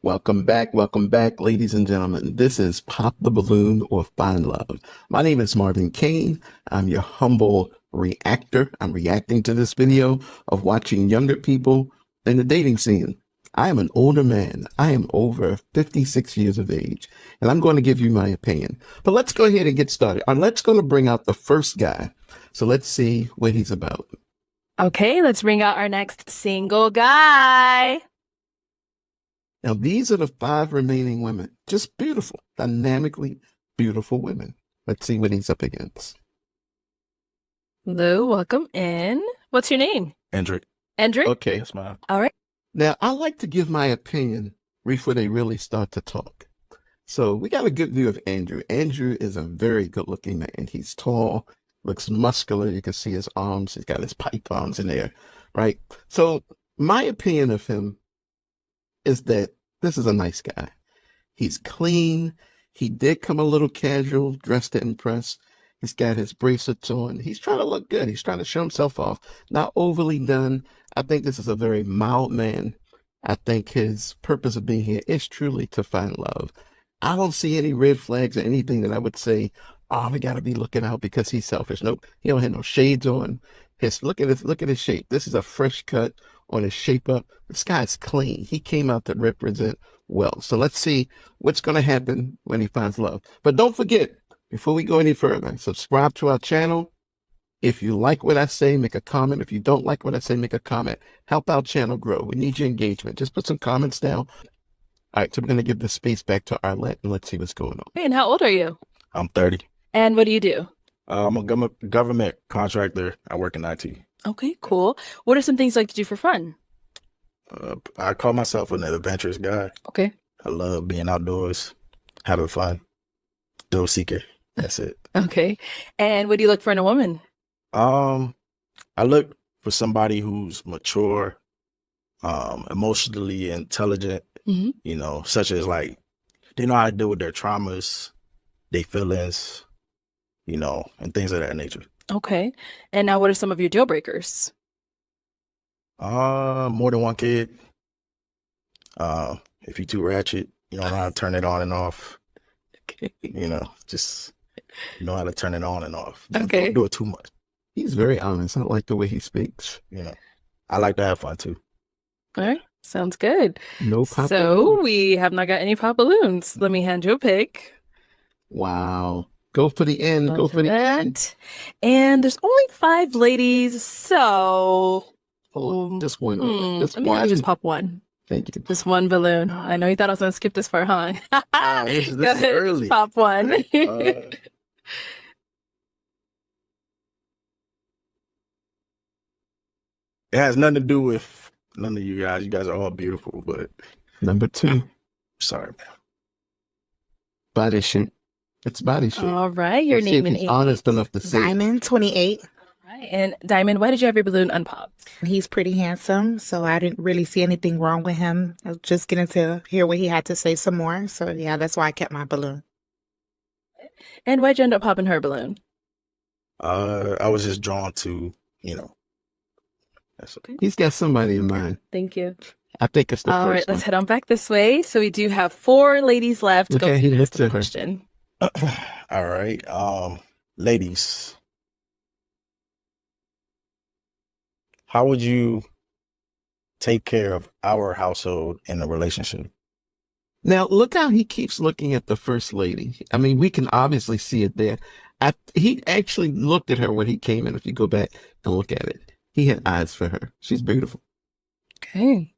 Welcome back, ladies and gentlemen. This is Pop the Balloon or Find Love. My name is Marvin Kane. I'm your humble reactor. I'm reacting to this video of watching younger people in the dating scene. I am an older man. I am over 56 years of age, and I'm going to give you my opinion. But let's go ahead and get started. Let's go to bring out the first guy. So let's see what he's about. Okay, let's bring out our next single guy. Now, these are the 5 remaining women. Just beautiful, dynamically beautiful women. Let's see what he's up against. Lou, welcome in. What's your name? Hendrick. Hendrick? Okay. That's mine. All right. Now, I like to give my opinion before they really start to talk. So we got a good view of Andrew. Andrew is a very good-looking man. He's tall, looks muscular. You can see his arms. He's got his pythons in there, right? So my opinion of him is that this is a nice guy. He's clean. He did come a little casual, dressed to impress. He's got his bracelets on. He's trying to look good. He's trying to show himself off. Not overly done. I think this is a very mild man. I think his purpose of being here is truly to find love. I don't see any red flags or anything that I would say, oh, we got to be looking out because he's selfish. Nope. He don't have no shades on. Look at his shape. This is a fresh cut on his shape up. This guy's clean. He came out to represent well. So let's see what's going to happen when he finds love. But don't forget, before we go any further, subscribe to our channel. If you like what I say, make a comment. If you don't like what I say, make a comment. Help our channel grow. We need your engagement. Just put some comments down. All right, so we're going to give the space back to Arlette, and let's see what's going on. And how old are you? I'm 30. And what do you do? I'm a government contractor. I work in IT. Okay, cool. What are some things you like to do for fun? I call myself an adventurous guy. Okay. I love being outdoors, having fun, thrill seeker. That's it. Okay. And what do you look for in a woman? I look for somebody who's mature, emotionally intelligent, such as like, they know how to deal with their traumas, their feelings, and things of that nature. Okay. And now what are some of your deal breakers? More than one kid. If you're too ratchet, you don't know how to turn it on and off. Okay. Just know how to turn it on and off. Okay. Don't do it too much. He's very honest. I like the way he speaks. I like to have fun too. All right. Sounds good. No pop So balloons. we have not got any pop balloons. Let me hand you a pick. Wow. Go for the end. Go for the end. And there's only 5 ladies, so Just one. let me just pop one. Thank you. Just one balloon. I know you thought I was going to skip this far, huh? This Go is ahead, early. pop one. It has nothing to do with none of you guys. You guys are all beautiful, but Number 2. sorry, man. Body shape. It's body shape. All right, your Let's see if name and he's age. honest enough to say. Diamond, 28. Right. And Diamond, why did you have your balloon unpopped? He's pretty handsome, so I didn't really see anything wrong with him. I was just getting to hear what he had to say some more. So yeah, that's why I kept my balloon. And why'd you end up popping her balloon? I was just drawn to, that's okay. He's got somebody in mind. Thank you. I think it's the All right, first let's one. head on back this way. So we do have 4 ladies left. Okay, he hits the her. question. All right. Ladies, how would you take care of our household in a relationship? Now, look how he keeps looking at the first lady. I mean, we can obviously see it there. He actually looked at her when he came in. If you go back and look at it, he had eyes for her. She's beautiful. Okay.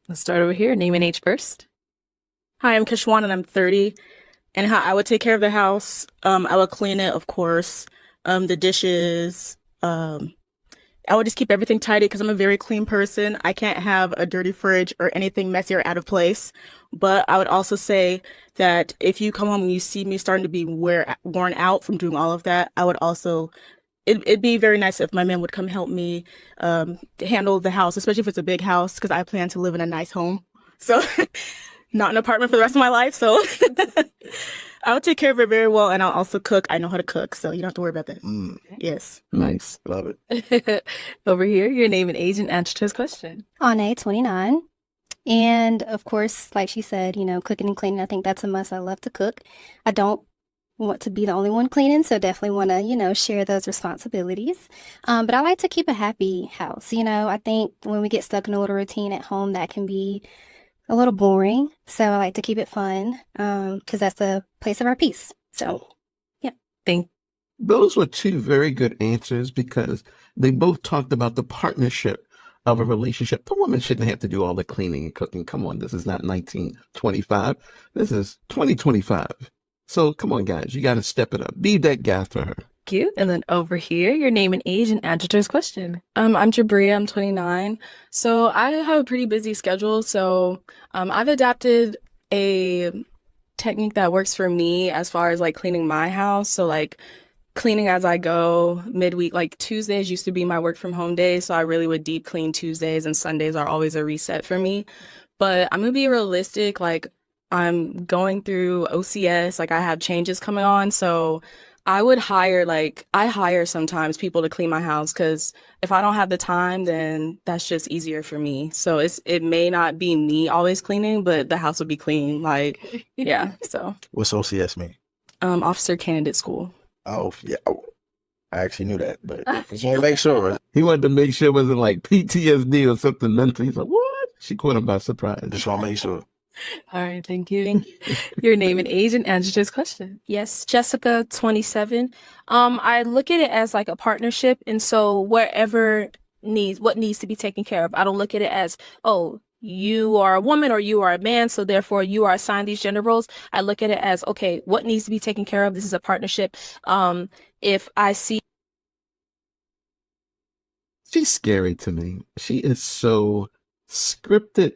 Let's start over here. Name and age first. Hi, I'm Kishwan and I'm 30. And how I would take care of the house, I would clean it, of course. The dishes, I would just keep everything tidy because I'm a very clean person. I can't have a dirty fridge or anything messy or out of place. But I would also say that if you come home and you see me starting to be worn out from doing all of that, I would also, it'd be very nice if my man would come help me handle the house, especially if it's a big house, because I plan to live in a nice home. So not an apartment for the rest of my life. So I would take care of it very well. And I'll also cook. I know how to cook, so you don't have to worry about that. Yes. Nice. Love it. Over here, your name and age and answer to his question. Ane, 29. And of course, like she said, cooking and cleaning, I think that's a must. I love to cook. I don't want to be the only one cleaning, so definitely want to, share those responsibilities. But I like to keep a happy house. I think when we get stuck in a little routine at home, that can be a little boring. So I like to keep it fun because that's the place of our peace. So, yeah. Those were two very good answers because they both talked about the partnership of a relationship. The woman shouldn't have to do all the cleaning and cooking. Come on, this is not 1925. This is 2025. So come on, guys, you got to step it up. Be that guy for her. Cute. And then over here, your name and age and answer to this question. I'm Jabria. I'm 29. So I have a pretty busy schedule. So I've adapted a technique that works for me as far as like cleaning my house. So like cleaning as I go midweek, like Tuesdays used to be my work from home day. So I really would deep clean Tuesdays, and Sundays are always a reset for me. But I'm going to be realistic. Like I'm going through OCS, like I have changes coming on. So I hire sometimes people to clean my house because if I don't have the time, then that's just easier for me. So it may not be me always cleaning, but the house will be clean. Like, yeah. So What's OCS mean? Officer Candidate School. Oh, yeah. Oh, I actually knew that, but just want to make sure. He wanted to make sure it wasn't like PTSD or something mental. He's like, what? She caught him by surprise. Just want to make sure. All right, thank you. Your name and age and answer to this question. Yes, Jessica, 27. I look at it as like a partnership, and so what needs to be taken care of. I don't look at it as, oh, you are a woman or you are a man, so therefore you are assigned these gender roles. I look at it as, okay, what needs to be taken care of? This is a partnership. If I see She's scary to me. She is so scripted.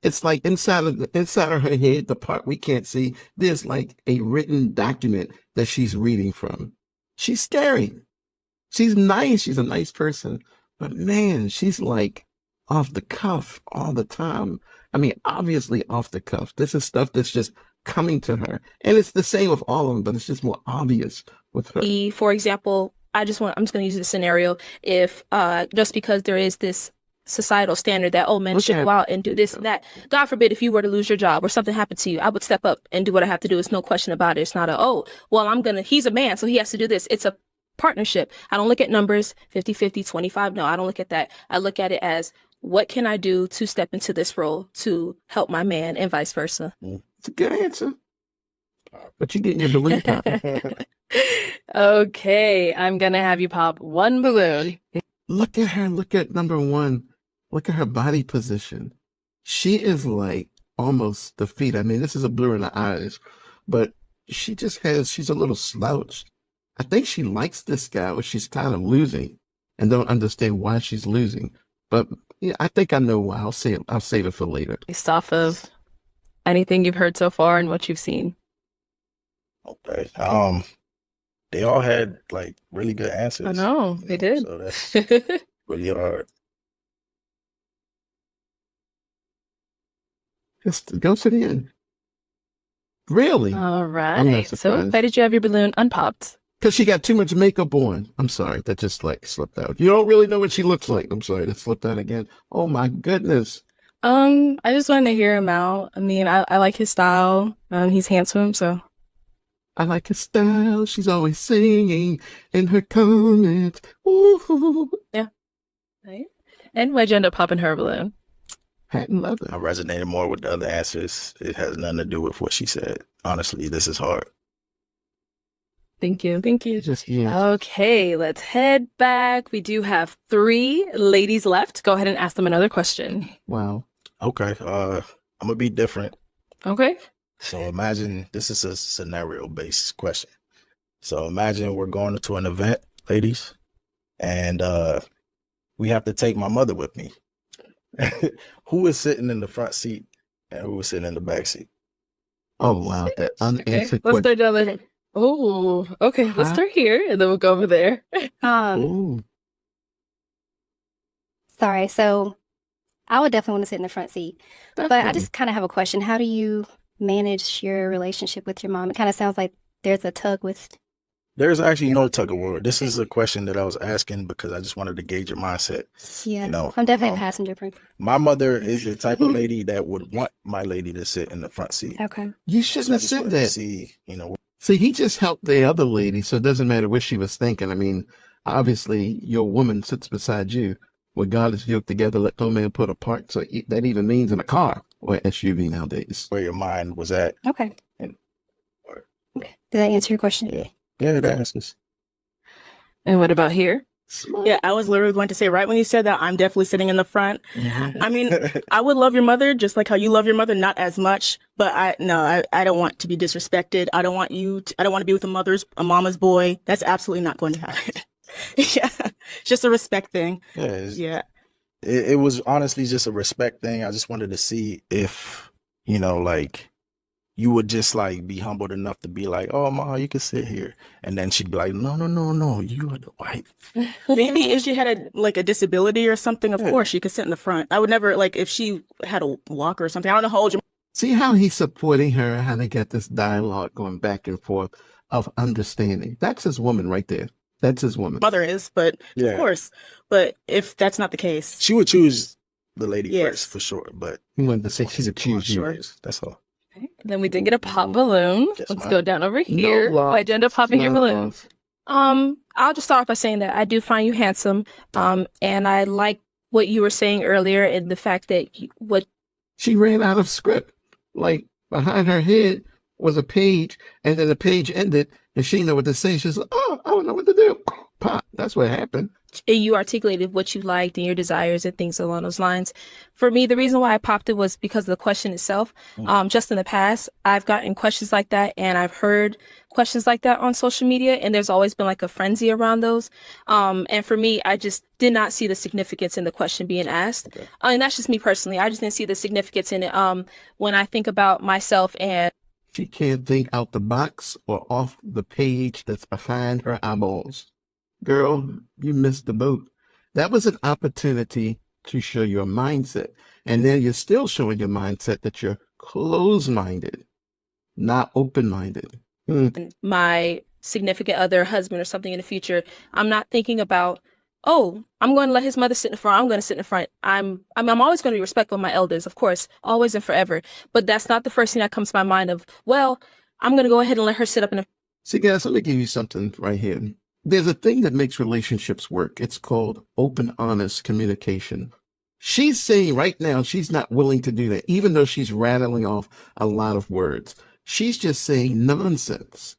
It's like inside of her head, the part we can't see, there's like a written document that she's reading from. She's scary. She's nice. She's a nice person. But man, she's like off the cuff all the time. I mean, obviously off the cuff. This is stuff that's just coming to her. And it's the same with all of them, but it's just more obvious with her. for example, I'm just going to use this scenario. If just because there is this societal standard that, oh, men should go out and do this and that. God forbid, if you were to lose your job or something happened to you, I would step up and do what I have to do. It's no question about it. It's not he's a man, so he has to do this. It's a partnership. I don't look at numbers, 50-50, 25. No, I don't look at that. I look at it as, what can I do to step into this role to help my man and vice versa? It's a good answer. But you getting your balloon pop. Okay, I'm going to have you pop one balloon. Look at her. Look at number one. Look at her body position. She is like almost the feet. I mean, this is a blur in the eyes, but she's a little slouched. I think she likes this guy, but she's kind of losing and don't understand why she's losing. But yeah, I think I know why. I'll save it for later. Based off of anything you've heard so far and what you've seen. Okay. They all had like really good answers. I know, they did. So that's really hard. Just go to the end. Really? All I'm not right. So surprised. why did you have your balloon unpopped? Because she got too much makeup on. I'm sorry. That just like slipped out. You don't really know what she looks like. I'm sorry. That slipped out again. Oh my goodness. I just wanted to hear him out. I mean, I like his style. He's handsome, so. I like her style. She's always singing in her comments. Ooh. Yeah. Right. And why'd you end up popping her balloon? Patent leather. I resonated more with the other answers. It has nothing to do with what she said. Honestly, this is hard. Thank you. Thank you. Just, yeah. Okay, let's head back. We do have 3 ladies left. Go ahead and ask them another question. Wow. Okay. I'm gonna be different. Okay. So imagine this is a scenario-based question. So imagine we're going to an event, ladies, and we have to take my mother with me. Who is sitting in the front seat and who is sitting in the back seat? Oh, wow. That unanswered Let's question. start down there. Oh, okay. Let's start here and then we'll go over there. Ooh. Sorry. So I would definitely want to sit in the front seat. But I just kind of have a question. How do you manage your relationship with your mom? It kind of sounds like there's a tug with There's actually no tug of war. This is a question that I was asking because I just wanted to gauge your mindset. Yeah, You know, I'm definitely a passenger person. my mother is the type of lady that would want my lady to sit in the front seat. Okay. You So shouldn't I have just said wanted to that. see, you know, See, he just helped the other lady, so it doesn't matter what she was thinking. I mean, obviously, your woman sits beside you. Well, God is yoked together, let no man put apart. So that even means in a car or SUV nowadays. where your mind was at. Okay. And, Did that answer your question? yeah. Yeah, that answers. And what about here? Smart. Yeah, I was literally going to say right when you said that, I'm definitely sitting in the front. I mean, I would love your mother just like how you love your mother, not as much, but I don't want to be disrespected. I don't want to be with a mama's boy. That's absolutely not going to happen. Yeah, just a respect thing. Yeah. It was honestly just a respect thing. I just wanted to see if, you know, like, you would just like be humbled enough to be like, oh, ma, you can sit here. And then she'd be like, no, you are the wife. Maybe if she had a disability or something, of course she could sit in the front. I would never, like, if she had a walker or something, I don't know how old your See how he's supporting her, how they get this dialogue going back and forth of understanding. That's his woman right there. That's his woman. mother is, but Yeah. of course. But if that's not the case, She would choose the lady Yes. first for sure. But He wanted to say she'd choose you. sure, that's all. Then we did get a pop balloon. Yes, Let's ma'am. go down over here. love. Why'd you end up popping your Love, balloon? love. I'll just start off by saying that I do find you handsome. And I like what you were saying earlier and the fact that what She ran out of script. Like behind her head was a page, and then the page ended, and she didn't know what to say. She's like, "Oh, I don't know what to do." Pop. That's what happened. you articulated what you liked and your desires and things along those lines. For me, the reason why I popped it was because of the question itself. Just in the past, I've gotten questions like that and I've heard questions like that on social media, and there's always been like a frenzy around those. And for me, I just did not see the significance in the question being asked. Okay. And that's just me personally. I just didn't see the significance in it. When I think about myself and She can't think out the box or off the page that's behind her eyeballs. Girl, you missed the boat. That was an opportunity to show your mindset. And then you're still showing your mindset that you're closed-minded, not open-minded. my significant other, husband, or something in the future, I'm not thinking about, oh, I'm going to let his mother sit in the front. I'm going to sit in the front. I'm always going to be respectful of my elders, of course, always and forever. But that's not the first thing that comes to my mind of, well, I'm going to go ahead and let her sit up in the. See, guys, let me give you something right here. There's a thing that makes relationships work. It's called open, honest communication. She's saying right now she's not willing to do that, even though she's rattling off a lot of words. She's just saying nonsense.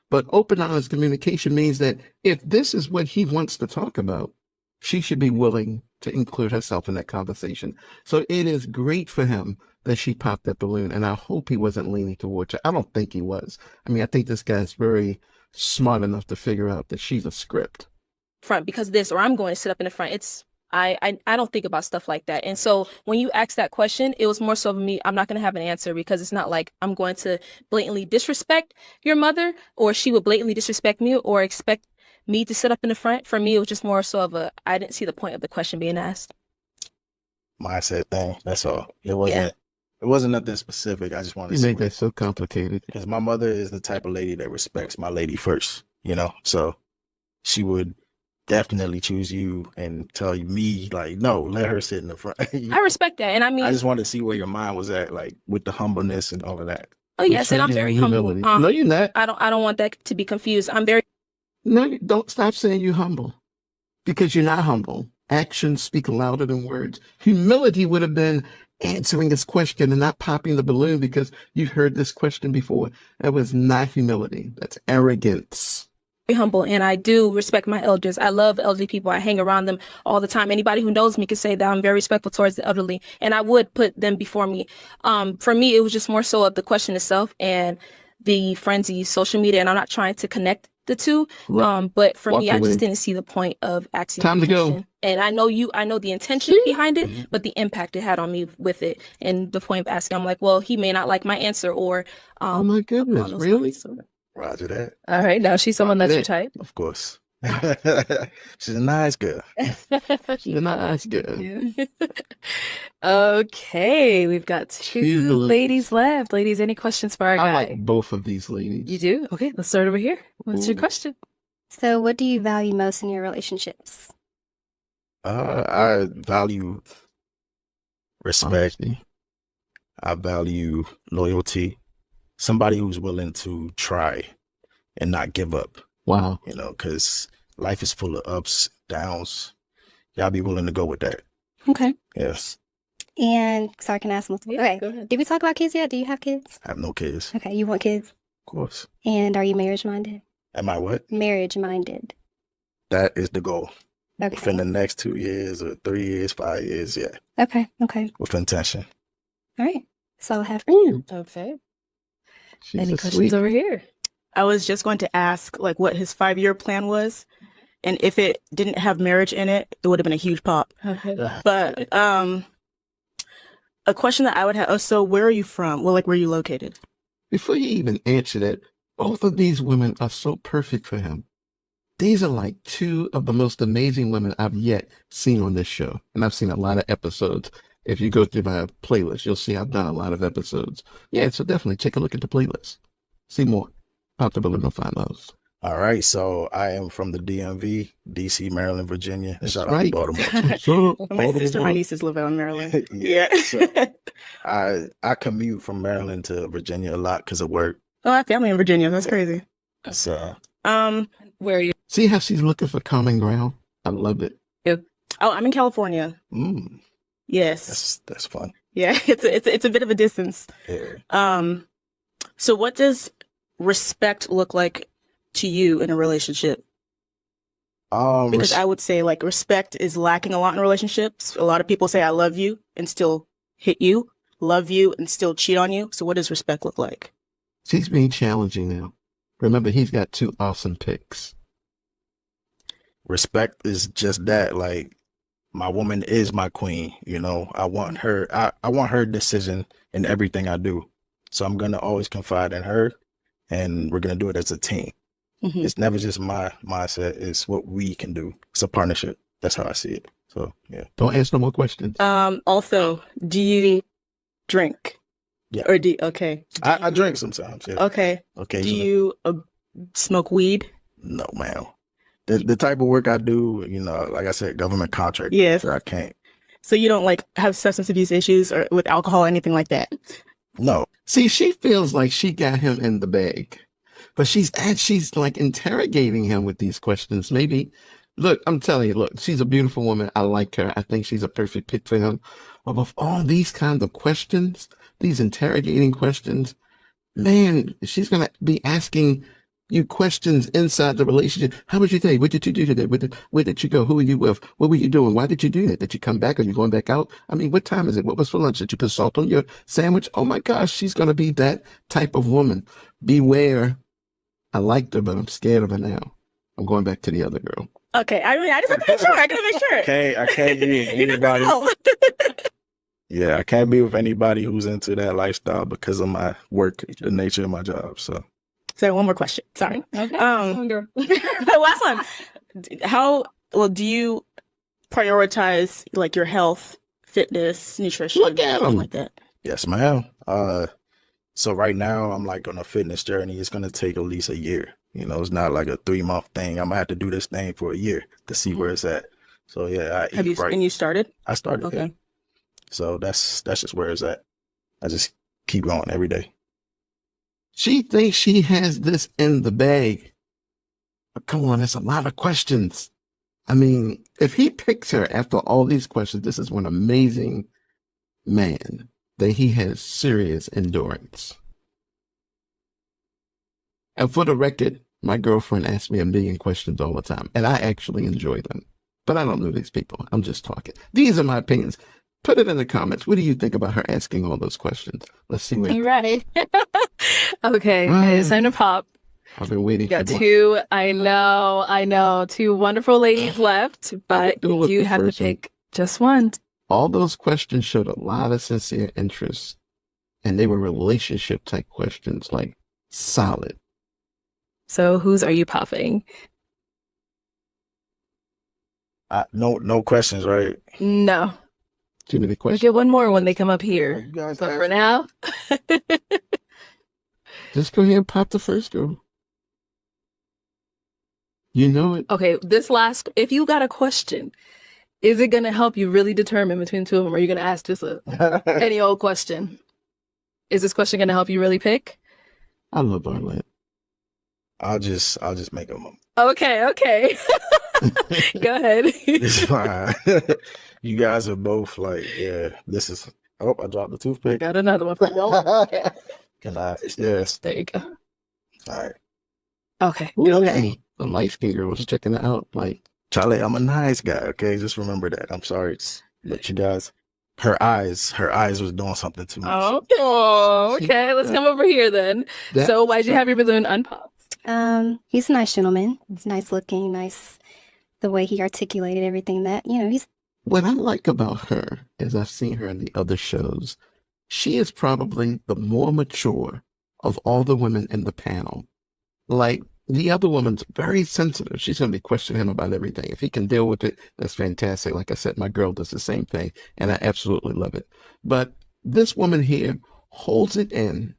But open, honest communication means that if this is what he wants to talk about, she should be willing to include herself in that conversation. So it is great for him that she popped that balloon, and I hope he wasn't leaning towards her. I don't think he was. I mean, I think this guy's very smart enough to figure out that she's a script. Front because this, or I'm going to sit up in the front. It's I don't think about stuff like that. And so when you asked that question, it was more so of me, I'm not going to have an answer because it's not like I'm going to blatantly disrespect your mother or she would blatantly disrespect me or expect me to sit up in the front. For me, it was just more so of a, I didn't see the point of the question being asked. Mindset thing. That's all. It wasn't nothing specific. I just wanted to You see made that so complicated. because my mother is the type of lady that respects my lady first, you know? So she would definitely choose you and tell me, like, no, let her sit in the front. I respect that. And I mean, I just wanted to see where your mind was at, like, with the humbleness and all of that. oh yes, and I'm very humble. Humility. No, you're not. I don't want that to be confused. I'm very No, you don't stop saying you're humble because you're not humble. Actions speak louder than words. Humility would have been answering this question and not popping the balloon because you've heard this question before. That was not humility. That's arrogance. humble and I do respect my elders. I love elderly people. I hang around them all the time. Anybody who knows me can say that I'm very respectful towards the elderly and I would put them before me. For me, it was just more so of the question itself and the frenzy social media. And I'm not trying to connect the two. But for Walk me, I away. just didn't see the point of asking. Time the to go. question. And I know the intention behind it, but the impact it had on me with it. And the point of asking, I'm like, well, he may not like my answer or, Oh my goodness, along those really? lines. So- Roger that. All right, now she's someone that's your type. Of course. She's a nice girl. You're not as good. Yeah. Okay, we've got two Two ladies left. Ladies, any questions for our I guy? like both of these ladies. You do? Okay, let's start over here. What's your Ooh. question? So, what do you value most in your relationships? I value respect. Honesty. I value loyalty. Somebody who's willing to try and not give up, Wow. because life is full of ups, downs. Y'all be willing to go with that. Okay. Yes. And so I can ask multiple. Yeah, Okay. go ahead. Did we talk about kids yet? Do you have kids? I have no kids. Okay. You want kids? Of course. And are you marriage minded? Am I what? Marriage minded. That is the goal. Okay. Within the next 2 years or 3 years, 5 years, yeah. Okay. Okay. With intention. All right. So I'll have for you. Okay. She's Any a questions sweet. over here? I was just going to ask like what his 5-year plan was. And if it didn't have marriage in it, it would have been a huge pop. Okay. But a question that I would have, so where are you from? Well, like where are you located? Before you even answer that, both of these women are so perfect for him. These are like two of the most amazing women I've yet seen on this show. And I've seen a lot of episodes. If you go through my playlist, you'll see I've done a lot of episodes. Yeah, so definitely take a look at the playlist. See more. Pop the balloon, find those. All right. So I am from the DMV, DC, Maryland, Virginia. That's Shout right. out to Baltimore. So, My sister, my nieces live out in Maryland. Yeah. So I commute from Maryland to Virginia a lot because of work. Oh, I have family in Virginia. That's crazy. So Where are you? see how she's looking for common ground? I love it. Oh, I'm in California. Yes. that's fun. Yeah, it's a bit of a distance. Yeah. So what does respect look like to you in a relationship? Because I would say like respect is lacking a lot in relationships. A lot of people say I love you and still hit you, love you and still cheat on you. So what does respect look like? She's being challenging now. Remember, he's got 2 awesome picks. Respect is just that. Like, my woman is my queen. I want her. I want her decision in everything I do. So I'm gonna always confide in her, and we're gonna do it as a team. Mhm. It's never just my mindset. It's what we can do. It's a partnership. That's how I see it. So yeah. Don't ask no more questions. Also, do you drink? Yeah. Or okay. I drink sometimes. Yeah. Okay. Okay. Do you smoke weed? No, ma'am. The type of work I do, like I said, government contract. Yes. I can't. So you don't like have substance abuse issues or with alcohol, anything like that? No. See, she feels like she got him in the bag, but she's like interrogating him with these questions. Maybe, look, I'm telling you, look, she's a beautiful woman. I like her. I think she's a perfect pick for him. But with all these kinds of questions, these interrogating questions, man, she's going to be asking you questions inside the relationship. How was your day? What did you do today? Where did you go? Who were you with? What were you doing? Why did you do that? Did you come back? Are you going back out? I mean, what time is it? What was for lunch? Did you put salt on your sandwich? Oh my gosh, she's going to be that type of woman. Beware. I liked her, but I'm scared of her now. I'm going back to the other girl. Okay. I mean, I just have to make sure. I gotta make sure. Okay, I can't be with anybody. Yeah, I can't be with anybody who's into that lifestyle because of my work, the nature of my job. So one more question. Sorry. Okay. The last one. How well do you prioritize like your health, fitness, nutrition, Look at something him. like that? yes, ma'am. So right now I'm like on a fitness journey. It's gonna take at least a year. It's not like a 3-month thing. I'm gonna have to do this thing for a year to see where it's at. So yeah, I Have you eat right. and you started? I started. Okay. Yeah. So that's just where it's at. I just keep going every day. She thinks she has this in the bag. But come on, that's a lot of questions. I mean, if he picks her after all these questions, this is one amazing man that he has serious endurance. And for the record, my girlfriend asks me a million questions all the time, and I actually enjoy them. But I don't know these people. I'm just talking. These are my opinions. Put it in the comments. What do you think about her asking all those questions? Let's see where. You ready? Okay. It's time to pop. I've been waiting Got for 2. I know. 2 wonderful ladies left, but Go with you the have to first one. pick just one. all those questions showed a lot of sincere interest, and they were relationship type questions, like solid. So whose are you popping? No questions, right? No. Too many We questions. get one more when they come up here. You guys But ask- for now, Just go ahead and pop the first girl. You know it. Okay, if you got a question, is it going to help you really determine between two of them? Or are you going to ask just any old question? Is this question going to help you really pick? I love Arlette. I'll just make them. Okay. Go ahead. It's fine. You guys are both like, yeah, this is. Oh, I dropped the toothpick. Got another one. Can I? Yes. There you go. All right. Okay. Okay. The light skin girl was checking it out. Like, Charlie, I'm a nice guy. Okay, just remember that. I'm sorry, but you guys, her eyes was doing something to me. Oh, okay. Let's come over here then. So, why'd you have your balloon unpopped? He's a nice gentleman. He's nice looking, nice the way he articulated everything that, he's. What I like about her is I've seen her in the other shows. She is probably the more mature of all the women in the panel. Like, the other woman's very sensitive. She's going to be questioning him about everything. If he can deal with it, that's fantastic. Like I said, my girl does the same thing, and I absolutely love it. But this woman here holds it in,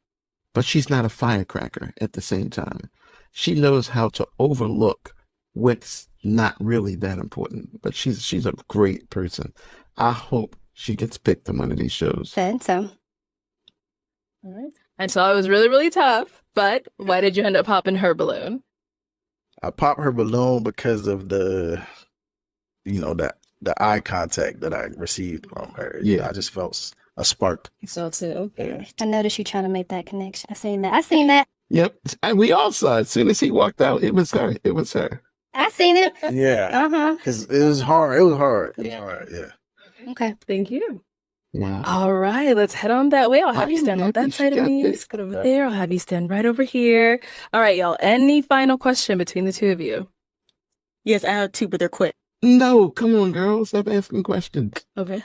but she's not a firecracker at the same time. She knows how to overlook what's not really that important, but she's a great person. I hope she gets picked on one of these shows. So. All right. And so it was really, really tough, but why did you end up popping her balloon? I popped her balloon because of the eye contact that I received from her. Yeah. I just felt a spark. So too. Okay. I noticed you trying to make that connection. I seen that. Yep. And we all saw it. As soon as he walked out, it was her. I seen it. Yeah. Because it was hard. Yeah. Okay. Thank you. Wow. All right, let's head on that way. I'll have you stand on that side of me. Let's go over there. I'll have you stand right over here. All right, y'all. Any final question between the two of you? Yes, I have two, but they're quick. No, come on, girl. Stop asking questions. Okay.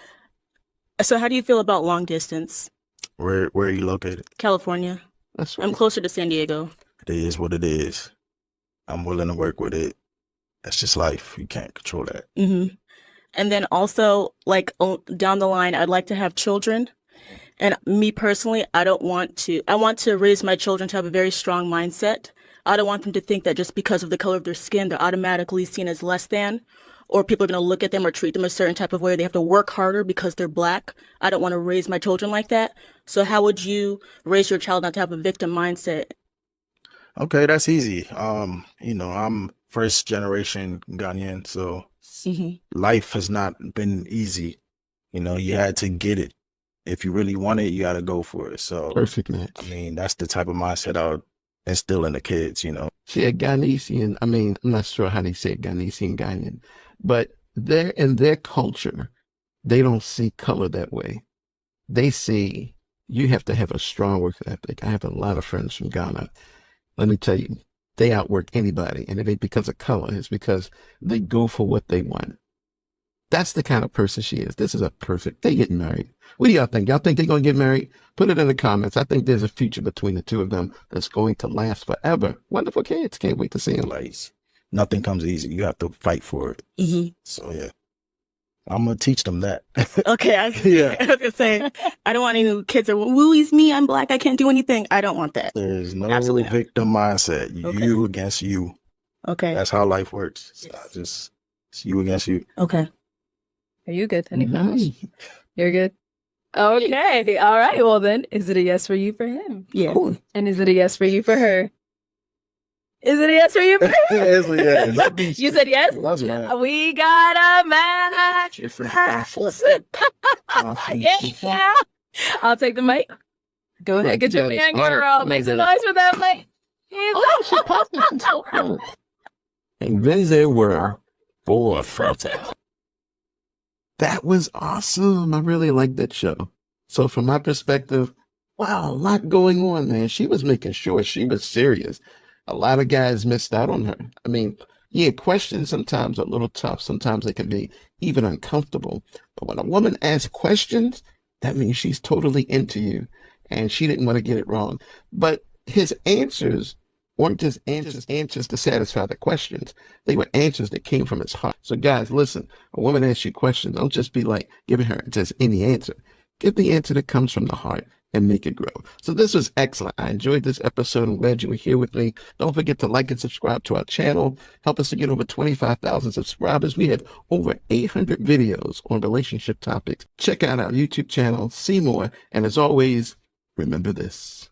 So how do you feel about long distance? Where are you located? California. That's right. I'm closer to San Diego. It is what it is. I'm willing to work with it. That's just life. You can't control that. Mm-hmm. And then also, down the line, I'd like to have children. And me personally, I want to raise my children to have a very strong mindset. I don't want them to think that just because of the color of their skin, they're automatically seen as less than, or people are going to look at them or treat them a certain type of way. They have to work harder because they're Black. I don't want to raise my children like that. So how would you raise your child not to have a victim mindset? Okay, that's easy. I'm first generation Ghanaian, so life has not been easy. You had to get it. If you really want it, you got to go for it. So Perfect match. I mean, that's the type of mindset I would instill in the kids. She a Ghanesian. I mean, I'm not sure how they say it, Ghanesian, but in their culture, they don't see color that way. They see you have to have a strong work ethic. I have a lot of friends from Ghana. Let me tell you, they outwork anybody, and it ain't because of color. It's because they go for what they want. That's the kind of person she is. This is they getting married. What do y'all think? Y'all think they're going to get married? Put it in the comments. I think there's a future between the two of them that's going to last forever. Wonderful kids. Can't wait to see them. Like, nothing comes easy. You have to fight for it. Mm-hmm. So, yeah. I'm going to teach them that. Okay. I was going to say, I don't want any kids that wooey's me. I'm Black. I can't do anything. I don't want that. There's no Absolutely. victim mindset. Okay. You against you. Okay. That's how life works. It's not just it's you against you. Okay. Are you good? Any Nice. questions? You're good? Okay. All right. Well, then, is it a yes for you for him? Yeah. Cool. And is it a yes for you for her? Is it a yes for you for her? Yes. You said yes? That's right. We got a match. Yeah. I'll take the mic. Go ahead. Get your man, girl. Make some noise for that mic. And then there were 4 photos. That was awesome. I really liked that show. So from my perspective, wow, a lot going on, man. She was making sure she was serious. A lot of guys missed out on her. I mean, yeah, questions sometimes are a little tough. Sometimes they can be even uncomfortable. But when a woman asks questions, that means she's totally into you. And she didn't want to get it wrong. But his answers weren't just answers to satisfy the questions. They were answers that came from his heart. So guys, listen, a woman asks you questions. Don't just be like giving her just any answer. Give the answer that comes from the heart. and make it grow. So this was excellent. I enjoyed this episode. I'm glad you were here with me. Don't forget to like and subscribe to our channel. Help us to get over 25,000 subscribers. We have over 800 videos on relationship topics. Check out our YouTube channel, see more. And as always, remember this.